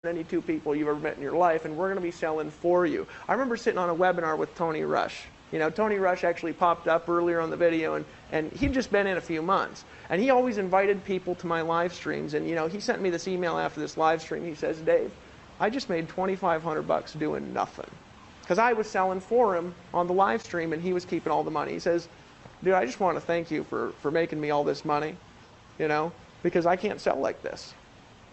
any two people you've ever met in your life, and we're going to be selling for you. I remember sitting on a webinar with Tony Rush. You know, Tony Rush actually popped up earlier on the video, and he'd just been in a few months. And he always invited people to my live streams, and you know, he sent me this email after this live stream. He says, Dave, I just made $2,500 doing nothing. Because I was selling for him on the live stream, and he was keeping all the money. He says, dude, I just want to thank you for making me all this money, you know, because I can't sell like this.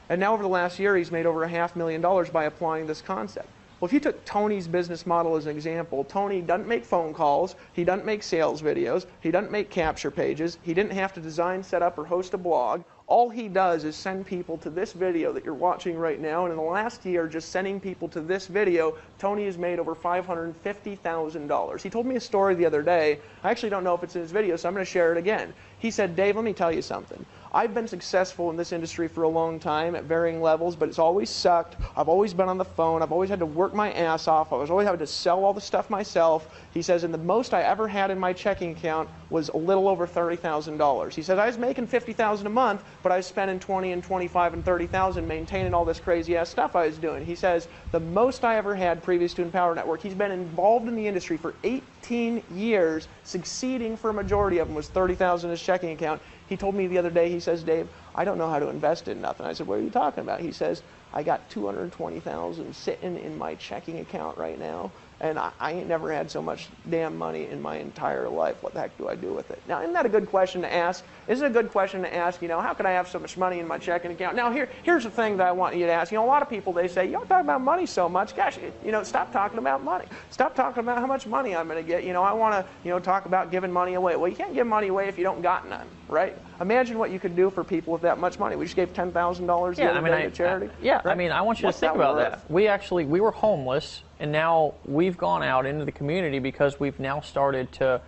And now over the last year, he's made over $500,000 by applying this concept. Well, if you took Tony's business model as an example, Tony doesn't make phone calls, he doesn't make sales videos, he doesn't make capture pages, he didn't have to design, set up, or host a blog. All he does is send people to this video that you're watching right now, and in the last year, just sending people to this video, Tony has made over $550,000. He told me a story the other day. I actually don't know if it's in his video, so I'm going to share it again. He said, Dave, let me tell you something. I've been successful in this industry for a long time at varying levels, but it's always sucked. I've always been on the phone. I've always had to work my ass off. I was always having to sell all the stuff myself. He says, and the most I ever had in my checking account was a little over $30,000. He said, I was making $50,000 a month, but I was spending $20,000 and $25,000 and $30,000 maintaining all this crazy ass stuff I was doing. He says, the most I ever had previous to Empower Network, he's been involved in the industry for 18 years, succeeding for a majority of them, was $30,000 in his checking account. He told me the other day, he says, Dave, I don't know how to invest in nothing. I said, what are you talking about? He says, I got $220,000 sitting in my checking account right now, and I ain't never had so much damn money in my entire life. What the heck do I do with it? Now, isn't that a good question to ask? Isn't it a good question to ask, you know, how can I have so much money in my checking account? Now, here's the thing that I want you to ask. You know, a lot of people, they say, you don't talk about money so much. Gosh, you know, stop talking about money. Stop talking about how much money I'm going to get. You know, I want to, you know, talk about giving money away. Well, you can't give money away if you don't got none, right? Imagine what you could do for people with that much money. We just gave $10,000 the other day to charity. Right? I mean, I want you to think about that. We were homeless, and now we've gone out into the community because we've now started to,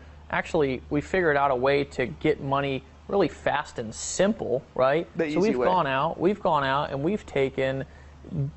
we figured out a way to get money really fast and simple, right? So we've gone out and we've taken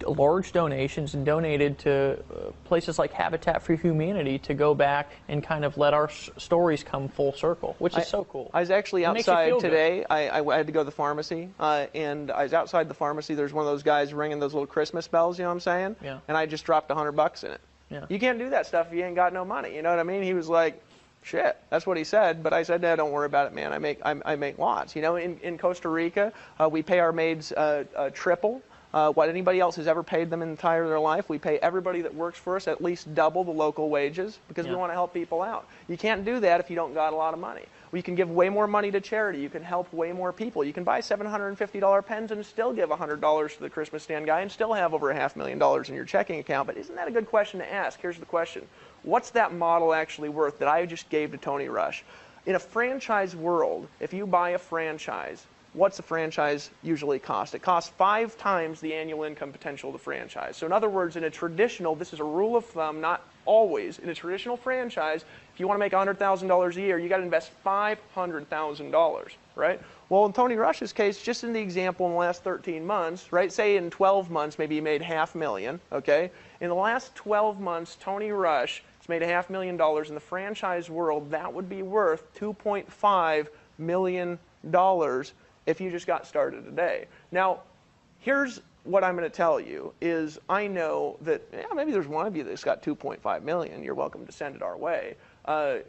large donations and donated to places like Habitat for Humanity to go back and kind of let our stories come full circle, which is so cool. I was actually outside today. I had to go to the pharmacy, and I was outside the pharmacy. There's one of those guys ringing those little Christmas bells, you know what I'm saying? Yeah. And I just dropped $100 in it. Yeah. You can't do that stuff if you ain't got no money, you know what I mean? He was like, shit, that's what he said, but I said, no, don't worry about it, man. I make lots. You know, in Costa Rica, we pay our maids triple what anybody else has ever paid them in their life. We pay everybody that works for us at least double the local wages because we want to help people out. You can't do that if you don't got a lot of money. You can give way more money to charity. You can help way more people. You can buy $750 pens and still give $100 to the Christmas stand guy and still have over $500,000 in your checking account. But isn't that a good question to ask? Here's the question. What's that model actually worth that I just gave to Tony Rush? In a franchise world, if you buy a franchise, what's a franchise usually cost? It costs 5 times the annual income potential of the franchise. So in other words, in a traditional, this is a rule of thumb, not always, in a traditional franchise, if you want to make $100,000 a year, you got to invest $500,000, right? Well, in Tony Rush's case, just in the example in the last 13 months, right? Say in 12 months, maybe he made $500,000, okay? In the last 12 months, Tony Rush has made $500,000 in the franchise world. That would be worth $2.5 million if you just got started today. Now, here's what I'm going to tell you is I know that maybe there's one of you that's got $2.5 million. You're welcome to send it our way.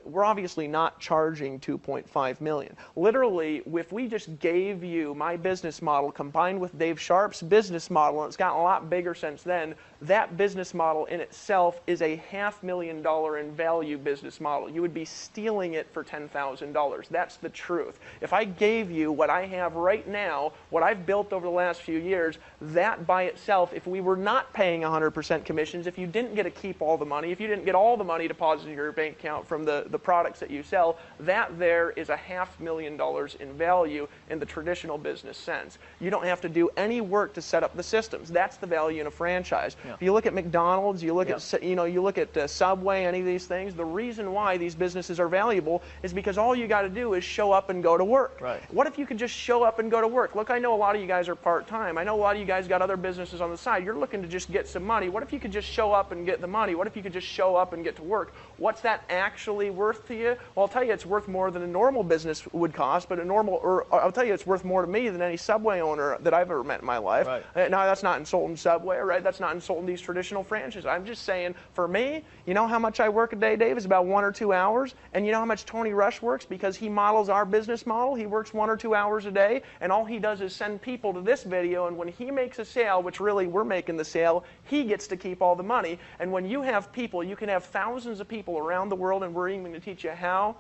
We're obviously not charging $2.5 million. Literally, if we just gave you my business model combined with Dave Sharp's business model, and it's gotten a lot bigger since then, that business model in itself is a $500,000 in value business model. You would be stealing it for $10,000. That's the truth. If I gave you what I have right now, what I've built over the last few years, that by itself, if we were not paying 100% commissions, if you didn't get to keep all the money, if you didn't get all the money deposited in your bank account from the products that you sell, that there is a $500,000 in value in the traditional business sense. You don't have to do any work to set up the systems. That's the value in a franchise. Yeah. If you look at McDonald's, you look at you look at Subway, any of these things, the reason why these businesses are valuable is because all you got to do is show up and go to work. Right. What if you could just show up and go to work? Look, I know a lot of you guys are part-time. I know a lot of you guys got other businesses on the side. You're looking to just get some money. What if you could just show up and get the money? What if you could just show up and get to work? What's that action actually worth to you? Well, I'll tell you it's worth more than a normal business would cost, but I'll tell you it's worth more to me than any Subway owner that I've ever met in my life. Right. Now, that's not insulting Subway, right? That's not insulting these traditional franchises. I'm just saying, for me, you know how much I work a day, Dave? Is about 1 or 2 hours. And you know how much Tony Rush works? Because he models our business model. He works 1 or 2 hours a day, and all he does is send people to this video, and when he makes a sale, which really we're making the sale, he gets to keep all the money. And when you have people, you can have thousands of people around the world, and we're even going to teach you how,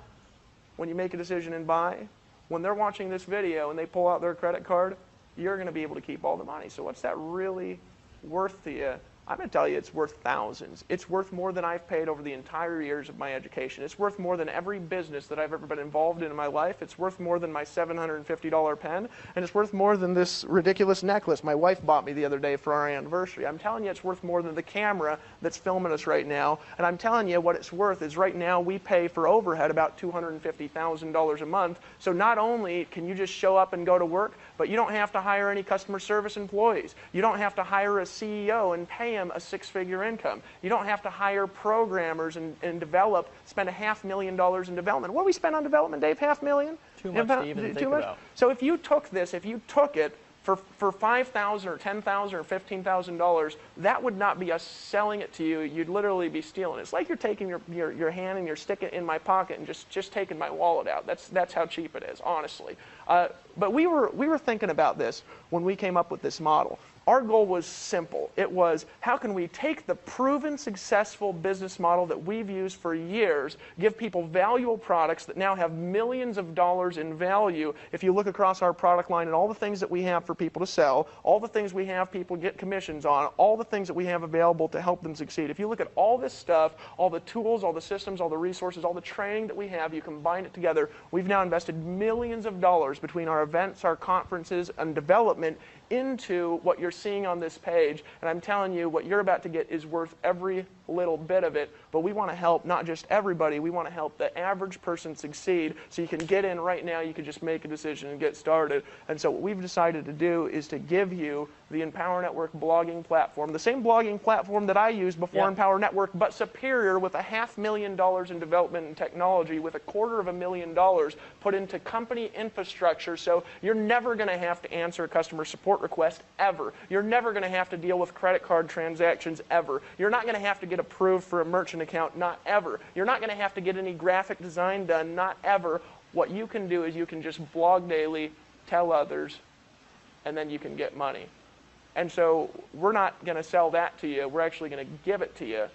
when you make a decision and buy, when they're watching this video and they pull out their credit card, you're going to be able to keep all the money. So what's that really worth to you? I'm going to tell you it's worth thousands. It's worth more than I've paid over the entire years of my education. It's worth more than every business that I've ever been involved in my life. It's worth more than my $750 pen, and it's worth more than this ridiculous necklace my wife bought me the other day for our anniversary. I'm telling you it's worth more than the camera that's filming us right now, and I'm telling you what it's worth is right now we pay for overhead about $250,000 a month, so not only can you just show up and go to work, but you don't have to hire any customer service employees. You don't have to hire a CEO and pay him a 6-figure income. You don't have to hire programmers and spend $500,000 in development. What do we spend on development, Dave? $500,000? Too much to even think about. So if you took it for $5,000 or $10,000 or $15,000, that would not be us selling it to you. You'd literally be stealing it. It's like you're taking your hand and you're sticking it in my pocket and just taking my wallet out. That's how cheap it is, honestly. But we were thinking about this when we came up with this model. Our goal was simple. It was, how can we take the proven successful business model that we've used for years, give people valuable products that now have millions of dollars in value. If you look across our product line and all the things that we have for people to sell, all the things we have people get commissions on, all the things that we have available to help them succeed. If you look at all this stuff, all the tools, all the systems, all the resources, all the training that we have, you combine it together, we've now invested millions of dollars between our events, our conferences, and development into what you're seeing on this page, and I'm telling you what you're about to get is worth every little bit of it, but we want to help not just everybody, we want to help the average person succeed, so you can get in right now, you can just make a decision and get started. And so what we've decided to do is to give you the Empower Network blogging platform, the same blogging platform that I used before Empower Network, but superior, with $500,000 in development and technology, with $250,000 put into company infrastructure, so you're never going to have to answer a customer support request ever. You're never going to have to deal with credit card transactions ever. You're not going to have to get approved for a merchant account, not ever. You're not going to have to get any graphic design done, not ever. What you can do is you can just blog daily, tell others, and then you can get money. And so we're not going to sell that to you. We're actually going to give it to you,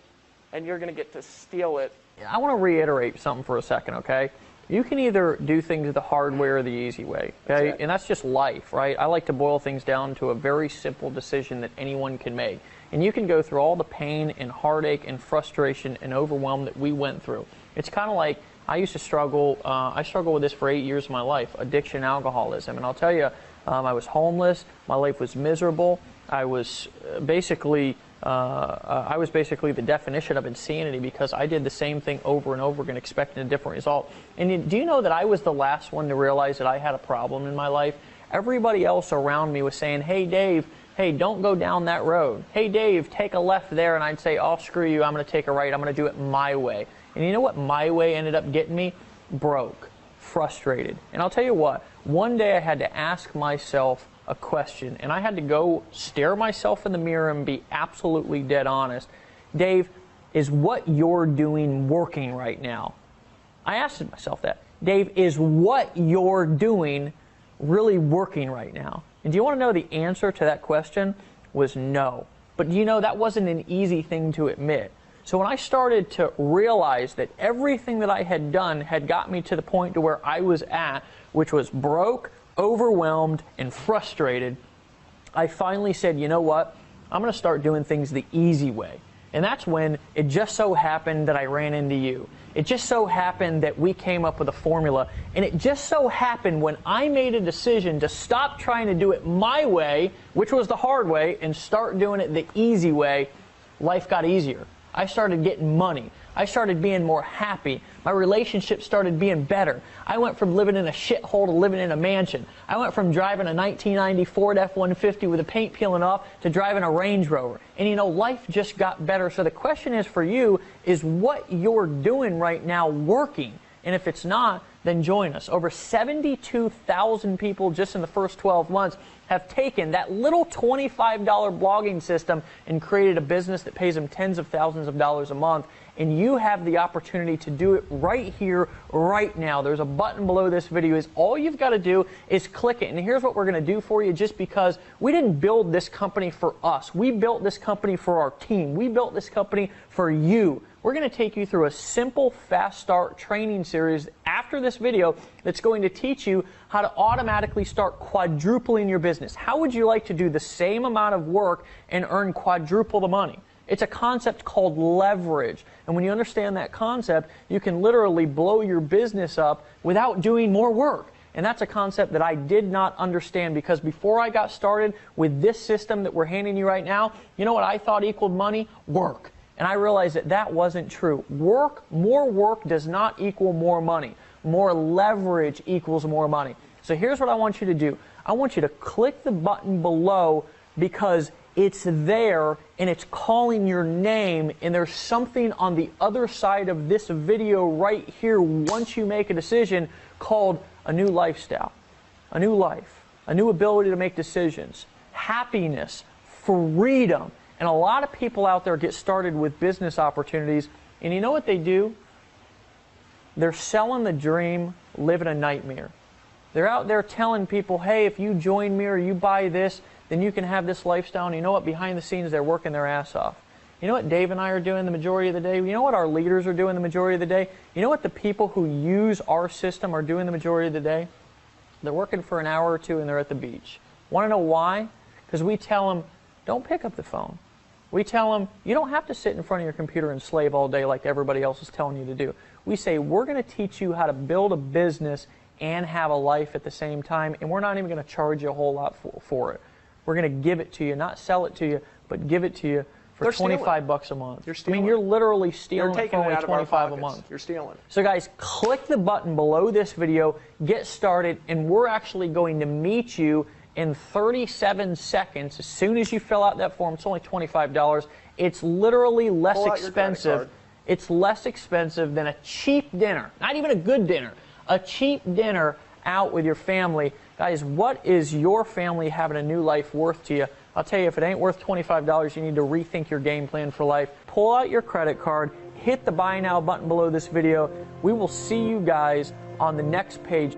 and you're going to get to steal it. I want to reiterate something for a second, okay? You can either do things the hard way or the easy way, okay? That's and that's just life, right? I like to boil things down to a very simple decision that anyone can make. And you can go through all the pain and heartache and frustration and overwhelm that we went through. It's kind of like I used to struggle. I struggled with this for 8 years of my life, addiction, alcoholism. And I'll tell you, I was homeless. My life was miserable. I was basically the definition of insanity, because I did the same thing over and over again, expecting a different result. And do you know that I was the last one to realize that I had a problem in my life? Everybody else around me was saying, hey, Dave, hey, don't go down that road. Hey, Dave, take a left there. And I'd say, oh, screw you. I'm going to take a right. I'm going to do it my way. And you know what my way ended up getting me? Broke, frustrated. And I'll tell you what, one day I had to ask myself a question, and I had to go stare myself in the mirror and be absolutely dead honest. Dave, is what you're doing working right now? I asked myself that. Dave, is what you're doing really working right now? And do you want to know the answer to that question? Was no. But you know, that wasn't an easy thing to admit. So when I started to realize that everything that I had done had got me to the point to where I was at, which was broke, overwhelmed, and frustrated, I finally said, you know what? I'm going to start doing things the easy way. And that's when it just so happened that I ran into you. It just so happened that we came up with a formula. And it just so happened when I made a decision to stop trying to do it my way, which was the hard way, and start doing it the easy way, life got easier. I started getting money. I started being more happy. My relationships started being better. I went from living in a shithole to living in a mansion. I went from driving a 1990 Ford F-150 with the paint peeling off to driving a Range Rover. And you know, life just got better. So the question is for you, is what you're doing right now working? And if it's not, then join us. Over 72,000 people just in the first 12 months have taken that little $25 blogging system and created a business that pays them tens of thousands of dollars a month. And you have the opportunity to do it right here, right now. There's a button below this video. All you've got to do is click it. And here's what we're going to do for you, just because we didn't build this company for us. We built this company for our team. We built this company for you. We're going to take you through a simple fast start training series after this video that's going to teach you how to automatically start quadrupling your business. How would you like to do the same amount of work and earn quadruple the money? It's a concept called leverage. And when you understand that concept, you can literally blow your business up without doing more work. And that's a concept that I did not understand, because before I got started with this system that we're handing you right now, you know what I thought equaled money? Work. And I realized that that wasn't true. More work does not equal more money. More leverage equals more money. So here's what I want you to do. I want you to click the button below, because it's there and it's calling your name, and there's something on the other side of this video right here once you make a decision called a new lifestyle, a new life, a new ability to make decisions, happiness, freedom. And a lot of people out there get started with business opportunities, and you know what they do? They're selling the dream, living a nightmare. They're out there telling people, hey, if you join me or you buy this, then you can have this lifestyle. And you know what? Behind the scenes, they're working their ass off. You know what Dave and I are doing the majority of the day? You know what our leaders are doing the majority of the day? You know what the people who use our system are doing the majority of the day? They're working for an hour or two and they're at the beach. Want to know why? Because we tell them, don't pick up the phone. We tell them, you don't have to sit in front of your computer and slave all day like everybody else is telling you to do. We say, we're going to teach you how to build a business and have a life at the same time, and we're not even going to charge you a whole lot for it. We're going to give it to you, not sell it to you, but give it to you for $25 a month. You're stealing. I mean, you're literally stealing it for only out of our $25 a pockets. month. You're stealing. So guys, click the button below this video, get started, and we're actually going to meet you in 37 seconds. As soon as you fill out that form, it's only $25. It's literally less expensive. It's less expensive than a cheap dinner, not even a good dinner, a cheap dinner out with your family. Guys, what is your family having a new life worth to you? I'll tell you, if it ain't worth $25, you need to rethink your game plan for life. Pull out your credit card, hit the buy now button below this video. We will see you guys on the next page.